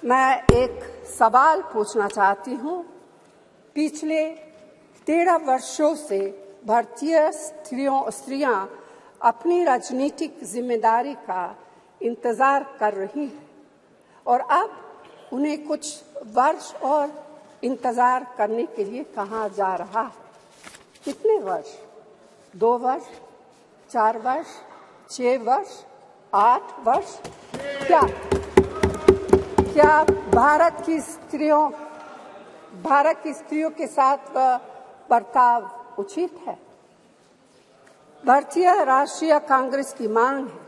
मैं एक सवाल पूछना चाहती हूँ। पिछले 13 वर्षों से भारतीय स्त्रियां अपनी राजनीतिक जिम्मेदारी का इंतजार कर रही हैं और अब उन्हें कुछ वर्ष और इंतजार करने के लिए कहा जा रहा है। कितने वर्ष? 2 वर्ष, 4 वर्ष, 6 वर्ष, 8 वर्ष? क्या भारत की स्त्रियों के साथ बर्ताव उचित है? भारतीय राष्ट्रीय कांग्रेस की मांग है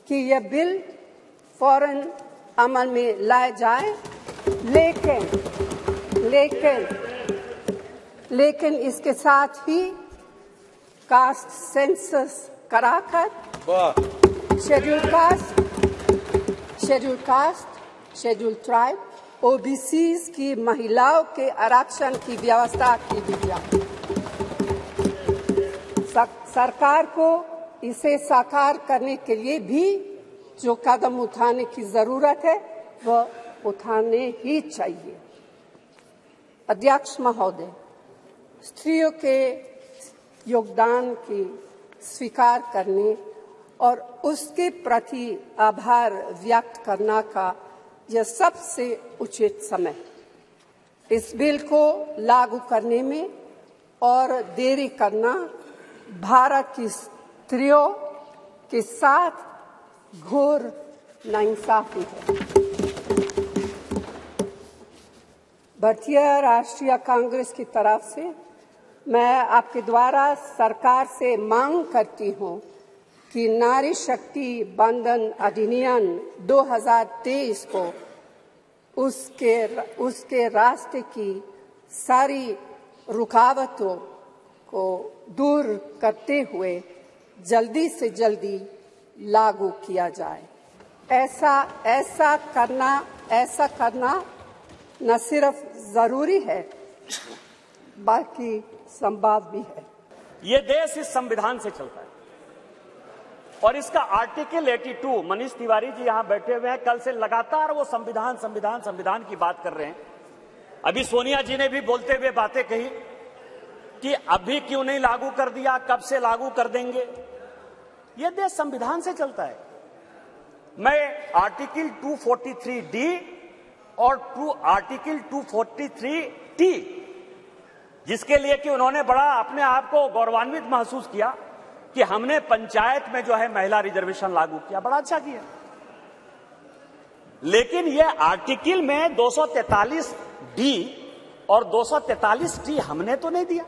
कि यह बिल फौरन अमल में लाया जाए, लेकिन इसके साथ ही कास्ट सेंसस कराकर schedule caste, schedule tribe, OBCs की महिलाओं के आरक्षण की व्यवस्था की गई। सरकार को इसे साकार करने के लिए भी जो कदम उठाने की जरूरत है वह उठाने ही चाहिए। अध्यक्ष महोदय, स्त्रियों के योगदान की स्वीकार करने और उसके प्रति आभार व्यक्त करना का यह सबसे उचित समय। इस बिल को लागू करने में और देरी करना भारत की स्त्रियों के साथ घोर नाइंसाफी है। भारतीय राष्ट्रीय कांग्रेस की तरफ से मैं आपके द्वारा सरकार से मांग करती हूं कि नारी शक्ति बंधन अधिनियम 2023 को उसके रास्ते की सारी रुकावटों को दूर करते हुए जल्दी से जल्दी लागू किया जाए। ऐसा करना न सिर्फ जरूरी है बल्कि संभव भी है। ये देश इस संविधान से चलता है और इसका आर्टिकल 82, मनीष तिवारी जी यहां बैठे हुए हैं, कल से लगातार वो संविधान की बात कर रहे हैं। अभी सोनिया जी ने भी बोलते हुए बातें कही कि अभी क्यों नहीं लागू कर दिया, कब से लागू कर देंगे। यह देश संविधान से चलता है। मैं आर्टिकल 243D और आर्टिकल 243T, जिसके लिए कि उन्होंने बड़ा अपने आप को गौरवान्वित महसूस किया कि हमने पंचायत में जो है महिला रिजर्वेशन लागू किया, बड़ा अच्छा किया। लेकिन यह आर्टिकल में 243D और 243T हमने तो नहीं दिया।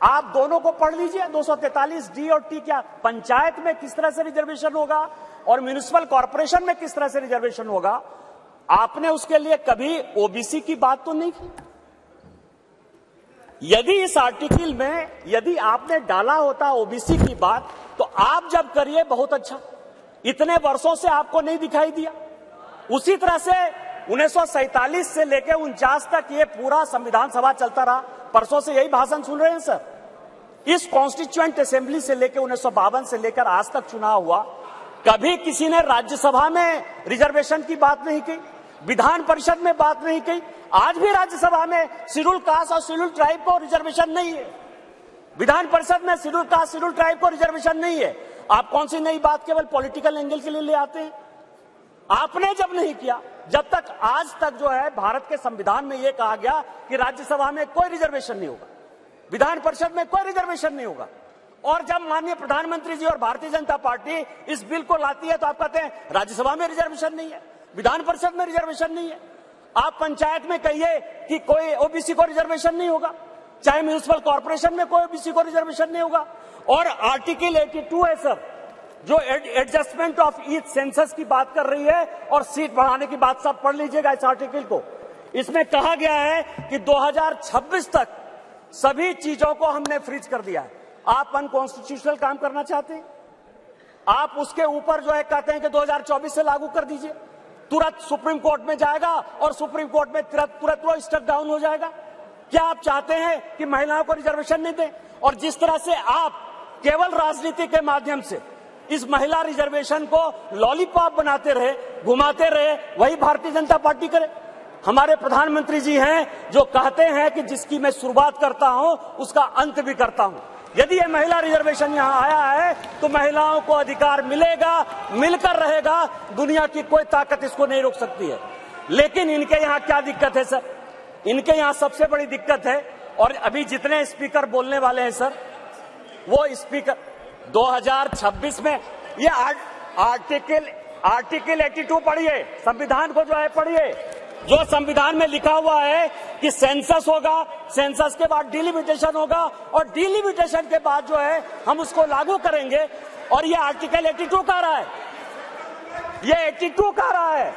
आप दोनों को पढ़ लीजिए, 243D और T क्या पंचायत में किस तरह से रिजर्वेशन होगा और म्युनिसिपल कॉर्पोरेशन में किस तरह से रिजर्वेशन होगा। आपने उसके लिए कभी ओबीसी की बात तो नहीं की। यदि इस आर्टिकल में यदि आपने डाला होता ओबीसी की बात तो आप जब करिए बहुत अच्छा। इतने वर्षों से आपको नहीं दिखाई दिया। उसी तरह से 1947 से लेकर 49 तक ये पूरा संविधान सभा चलता रहा। परसों से यही भाषण सुन रहे हैं सर। इस कॉन्स्टिट्यूएंट असेंबली से लेकर 1952 से लेकर आज तक चुनाव हुआ, कभी किसी ने राज्यसभा में रिजर्वेशन की बात नहीं की, विधान परिषद में बात नहीं की। आज भी राज्यसभा में शेड्यूल कास्ट और शेड्यूल ट्राइब को रिजर्वेशन नहीं है। विधान परिषद में शेड्यूल कास्ट शेड्यूल ट्राइब को रिजर्वेशन नहीं है। आप कौन सी नई बात केवल पॉलिटिकल एंगल के लिए ले आते हैं? आपने जब नहीं किया, जब तक आज तक जो है भारत के संविधान में यह कहा गया कि राज्यसभा में कोई रिजर्वेशन नहीं होगा, विधान परिषद में कोई रिजर्वेशन नहीं होगा। और जब माननीय प्रधानमंत्री जी और भारतीय जनता पार्टी इस बिल को लाती है तो आप कहते हैं राज्यसभा में रिजर्वेशन नहीं है, विधान परिषद में रिजर्वेशन नहीं है। आप पंचायत में कहिए कि कोई ओबीसी को रिजर्वेशन नहीं होगा, चाहे म्युनिसिपल कॉर्पोरेशन में कोई ओबीसी को रिजर्वेशन नहीं होगा। और आर्टिकल 82 है सर, जो एडजस्टमेंट ऑफ ईच सेंसस की बात कर रही है और सीट बढ़ाने की बात, सब पढ़ लीजिएगा इस आर्टिकल को। इसमें कहा गया है कि 2026 तक सभी चीजों को हमने फ्रीज कर दिया है। आप अनकॉन्स्टिट्यूशनल काम करना चाहते हैं, आप उसके ऊपर जो है कहते हैं कि 2024 से लागू कर दीजिए। तुरंत सुप्रीम कोर्ट में जाएगा और सुप्रीम कोर्ट में तुरंत वो स्टेप डाउन हो जाएगा। क्या आप चाहते हैं कि महिलाओं को रिजर्वेशन नहीं दें? और जिस तरह से आप केवल राजनीति के माध्यम से इस महिला रिजर्वेशन को लॉलीपॉप बनाते रहे, घुमाते रहे, वही भारतीय जनता पार्टी करे। हमारे प्रधानमंत्री जी हैं जो कहते हैं कि जिसकी मैं शुरुआत करता हूं उसका अंत भी करता हूं। यदि ये महिला रिजर्वेशन यहां आया है तो महिलाओं को अधिकार मिलेगा, मिलकर रहेगा, दुनिया की कोई ताकत इसको नहीं रोक सकती है। लेकिन इनके यहां क्या दिक्कत है सर? इनके यहां सबसे बड़ी दिक्कत है, और अभी जितने स्पीकर बोलने वाले हैं सर, वो स्पीकर 2026 में ये आर्टिकल 82 पढ़िए, संविधान को जो है पढ़िए, जो संविधान में लिखा हुआ है कि सेंसस होगा, सेंसस के बाद डिलिमिटेशन होगा, और डिलिमिटेशन के बाद जो है हम उसको लागू करेंगे। और ये आर्टिकल 82 कह रहा है, ये 82 कह रहा है